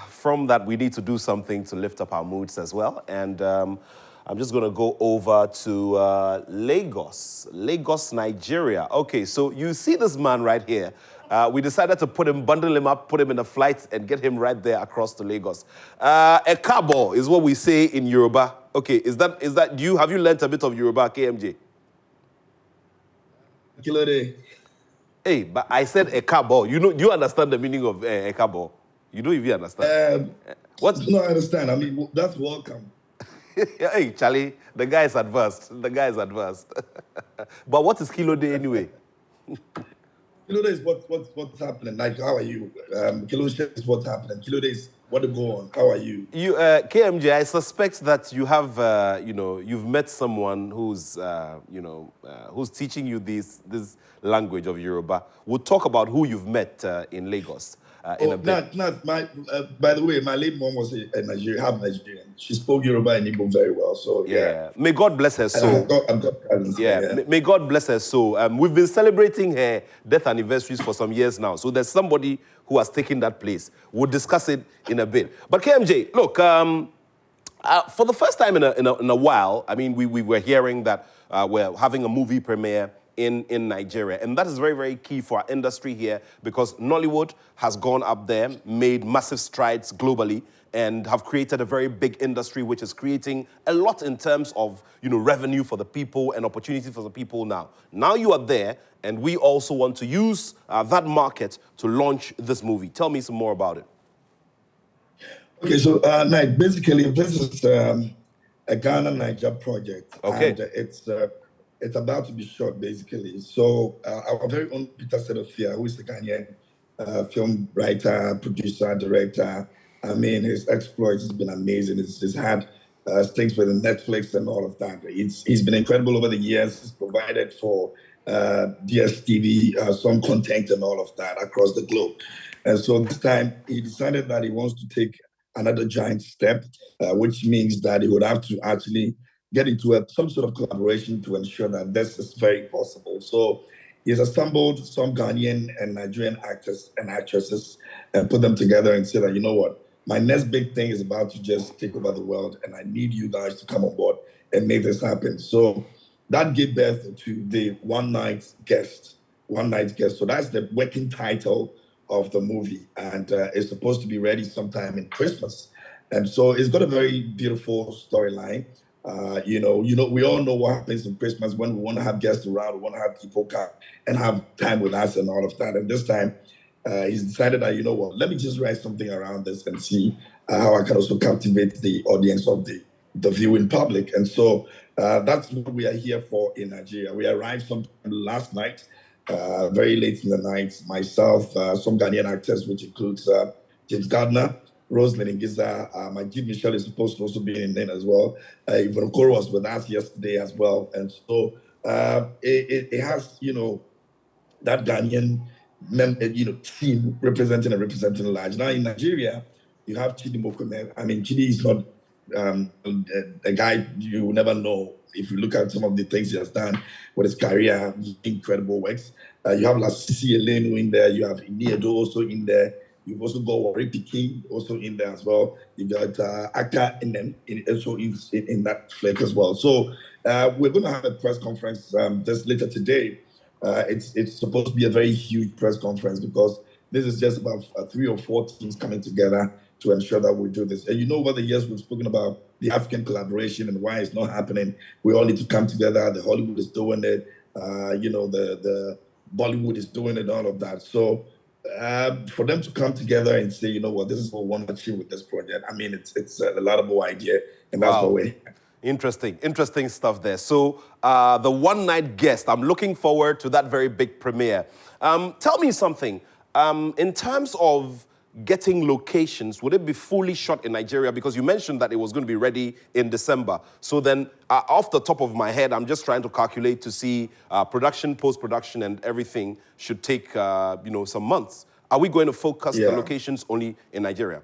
from that, we need to do something to lift up our moods as well. And I'm just going to go over to Lagos, Nigeria. Okay, so you see this man right here. We decided to bundle him up, put him in a flight, and get him right there across to Lagos. A cabo is what we say in Yoruba. Okay, have you learnt a bit of Yoruba, KMJ? Hey, but I said a cabo. Do you understand the meaning of a cabo? You don't even understand. What? No, I understand. I mean, that's welcome. Hey, Charlie, the guy is advanced. But what is Kilo Day anyway? Kilo Day is what's happening. Like, how are you? Kilo Day is what's happening. Kilo Day is what to go on. How are you? KMJ, I suspect that you have, you've met someone who's, who's teaching you this language of Yoruba. We'll talk about who you've met in Lagos. In a bit. By the way, my late mom was a Nigerian. She spoke Yoruba and Igbo very well. So yeah. May God bless her soul. I've got cousins. Yeah. May God bless her soul. We've been celebrating her death anniversaries for some years now. So there's somebody who has taken that place. We'll discuss it in a bit. But KMJ, look, for the first time in a while, I mean, we were hearing that we're having a movie premiere in Nigeria. And that is very, very key for our industry here because Nollywood has gone up there, made massive strides globally, and have created a very big industry which is creating a lot in terms of, revenue for the people and opportunity for the people now. Now you are there, and we also want to use that market to launch this movie. Tell me some more about it. Okay, so basically this is a Ghana-Niger project. Okay. And it's about to be shot, basically. So our very own Peter Sedofia, who is the Ghanaian film writer, producer, director, I mean, his exploits has been amazing. He's had things with Netflix and all of that. He's been incredible over the years. He's provided for DSTV some content and all of that across the globe. And so this time, he decided that he wants to take another giant step, which means that he would have to actually get into some sort of collaboration to ensure that this is very possible. So he's assembled some Ghanaian and Nigerian actors and actresses and put them together and say that, you know what, my next big thing is about to just take over the world and I need you guys to come on board and make this happen. So that gave birth to the One Night Guest. So that's the working title of the movie. And it's supposed to be ready sometime in Christmas. And so it's got a very beautiful storyline. We all know what happens in Christmas when we want to have guests around, we want to have people come and have time with us and all of that. And this time, he's decided that, let me just write something around this and see how I can also captivate the audience of the viewing public. And so that's what we are here for in Nigeria. We arrived sometime last night, very late in the night. Myself, some Ghanaian actors, which includes James Gardner, Rosalind Giza, Majid Michelle is supposed to also be in there as well. Yvonne Okoro was with us yesterday as well. And so it has, that Ghanaian team representing large. Now in Nigeria, you have Chidi Mokome. I mean, Chidi is not a guy you will never know. If you look at some of the things he has done with his career, incredible works. You have Lasisi Elenu in there. You have Iniedo also in there. You've also got Warri Pikin also in there as well. You got Aka in that flick as well. So we're going to have a press conference just later today. It's supposed to be a very huge press conference because this is just about 3 or 4 teams coming together to ensure that we do this. And over the years, we've spoken about the African collaboration and why it's not happening. We all need to come together. The Hollywood is doing it. The Bollywood is doing it, all of that. So for them to come together and say, this is what we want to achieve with this project. I mean, it's a laudable idea, and that's what we're. Interesting stuff there. So the One Night Guest, I'm looking forward to that very big premiere. Tell me something. In terms of getting locations, would it be fully shot in Nigeria? Because you mentioned that it was going to be ready in December. So then, off the top of my head, I'm just trying to calculate to see production, post-production, and everything should take, some months. Are we going to focus the locations only in Nigeria?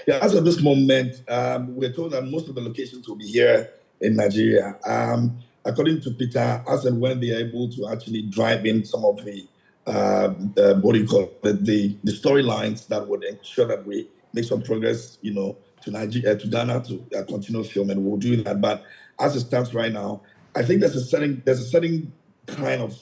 Yeah, as of this moment, we're told that most of the locations will be here in Nigeria. According to Peter, as and when they are able to actually drive in some of the what do you call it, the storylines that would ensure that we make some progress, to Nigeria, to Ghana, to continue filming. We'll do that. But as it stands right now, I think there's a certain kind of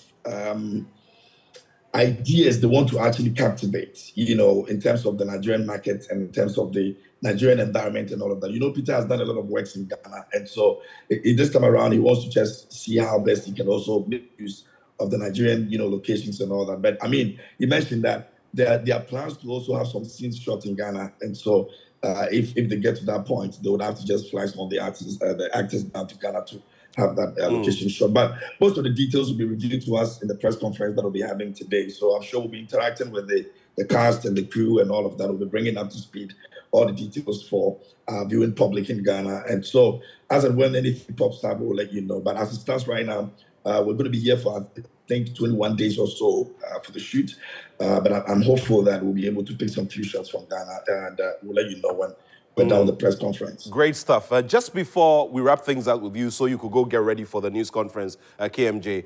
ideas they want to actually captivate, in terms of the Nigerian market and in terms of the Nigerian environment and all of that. Peter has done a lot of works in Ghana. And so this time around, he wants to just see how best he can also make use of the Nigerian, locations and all that. But I mean, he mentioned that there are plans to also have some scenes shot in Ghana. And so if they get to that point, they would have to just fly some of the actors down to Ghana to have that location shot. But most of the details will be revealed to us in the press conference that we'll be having today. So I'm sure we'll be interacting with the cast and the crew and all of that. We'll be bringing up to speed all the details for viewing public in Ghana. And so as and when anything pops up, we'll let you know. But as it stands right now, we're going to be here for, I think, 21 days or so for the shoot. But I'm hopeful that we'll be able to pick some few shots from Ghana, and we'll let you know when we're done with the press conference. Great stuff. Just before we wrap things up with you, so you could go get ready for the news conference, KMJ,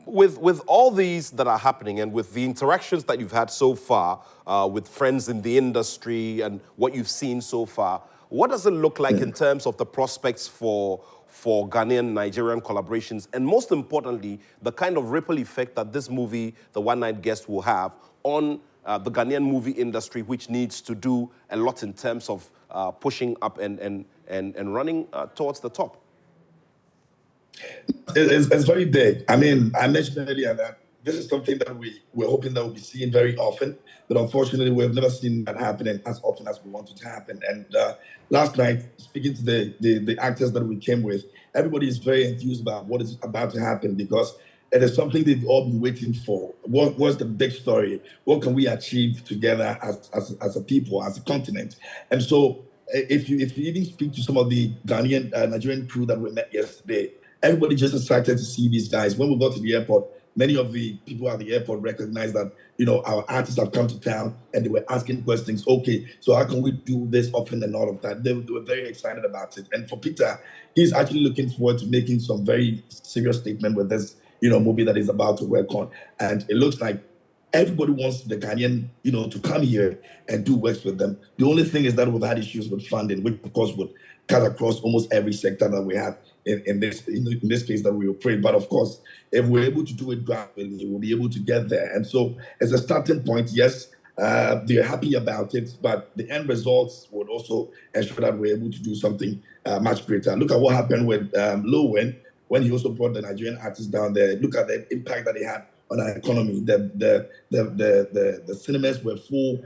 with all these that are happening and with the interactions that you've had so far with friends in the industry and what you've seen so far, what does it look like in terms of the prospects for Ghanaian-Nigerian collaborations, and most importantly, the kind of ripple effect that this movie, The One Night Guest, will have on the Ghanaian movie industry, which needs to do a lot in terms of pushing up and running towards the top? It's very big. I mean, I mentioned earlier that this is something that we're hoping that we'll be seeing very often, but unfortunately, we've never seen that happening as often as we want it to happen. And last night, speaking to the actors that we came with, everybody is very enthused about what is about to happen, because it is something they've all been waiting for. What's the big story? What can we achieve together as a people, as a continent? And so if you even speak to some of the Ghanaian, Nigerian crew that we met yesterday, everybody just excited to see these guys. When we got to the airport, many of the people at the airport recognized that, our artists have come to town, and they were asking questions. Okay, so how can we do this often and all of that? They were very excited about it. And for Peter, he's actually looking forward to making some very serious statement with this, movie that he's about to work on. And it looks like everybody wants the Ghanaian, to come here and do works with them. The only thing is that we've had issues with funding, which of course would cut across almost every sector that we have in this space that we operate. But of course, if we're able to do it gradually, we'll be able to get there. And so as a starting point, yes, they're happy about it, but the end results would also ensure that we're able to do something much greater. Look at what happened with Lowen when he also brought the Nigerian artists down there. Look at the impact that they had on our economy. The cinemas were full.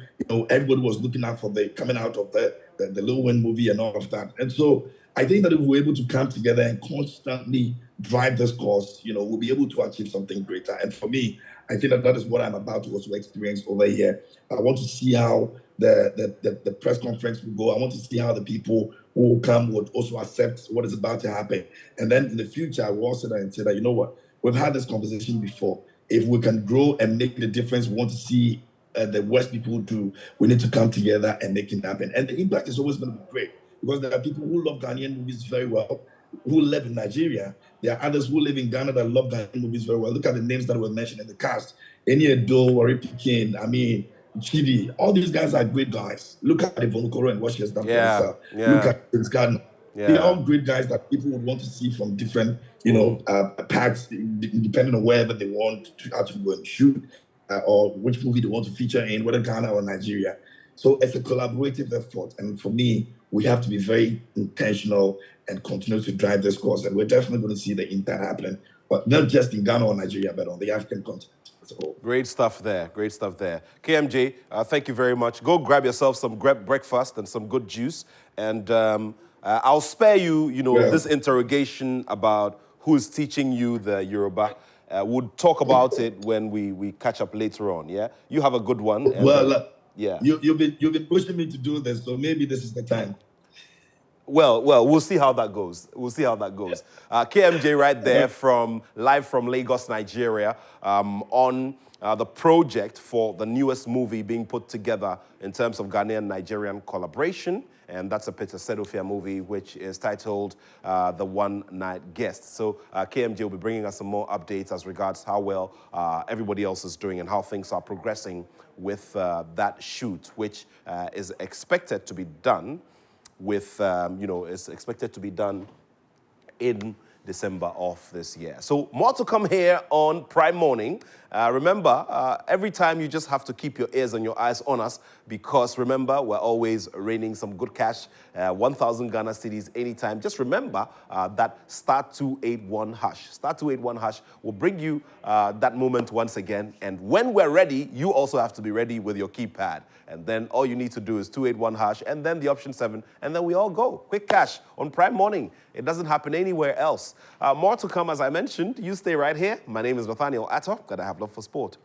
Everybody was looking out for the coming out of the Lowen movie and all of that. And so I think that if we're able to come together and constantly drive this course, we'll be able to achieve something greater. And for me, I think that is what I'm about to also experience over here. I want to see how the press conference will go. I want to see how the people who will come would also accept what is about to happen. And then in the future, I will also say that, you know what, we've had this conversation before. If we can grow and make the difference, we want to see the West people do, we need to come together and make it happen. And the impact is always going to be great, because there are people who love Ghanaian movies very well, who live in Nigeria. There are others who live in Ghana that love Ghanaian movies very well. Look at the names that were mentioned in the cast. Eni Edo, Wari Pikin, Chidi. All these guys are great guys. Look at Yvonne Okoro and what she has done for herself. Yeah. Look at Prince Gardner. Yeah. They're all great guys that people would want to see from different, parts, depending on wherever they want to actually go and shoot, or which movie they want to feature in, whether Ghana or Nigeria. So it's a collaborative effort. And for me, we have to be very intentional and continue to drive this course. And we're definitely going to see the impact happening, but not just in Ghana or Nigeria, but on the African continent as a whole. Great stuff there. Great stuff there. KMJ, thank you very much. Go grab yourself some breakfast and some good juice. And I'll spare you, this interrogation about who's teaching you the Yoruba. We'll talk about it when we catch up later on, yeah? You have a good one. And, yeah. You've been pushing me to do this, so maybe this is the time. Well, we'll see how that goes. We'll see how that goes. KMJ right there live from Lagos, Nigeria, on the project for the newest movie being put together in terms of Ghanaian-Nigerian collaboration, and that's a Peter Sedofia movie, which is titled The One Night Guest. So KMJ will be bringing us some more updates as regards how well everybody else is doing and how things are progressing with that shoot, which is expected to be done with, is expected to be done in December of this year. So more to come here on Prime Morning. Remember, every time you just have to keep your ears and your eyes on us, because remember, we're always raining some good cash, 1,000 Ghana cedis anytime. Just remember that *281 hash. *281 hash will bring you that moment once again. And when we're ready, you also have to be ready with your keypad. And then all you need to do is 281 hash and then the option 7, and then we all go. Quick cash on Prime Morning. It doesn't happen anywhere else. More to come, as I mentioned. You stay right here. My name is Nathaniel Atto. Gotta have love for sport.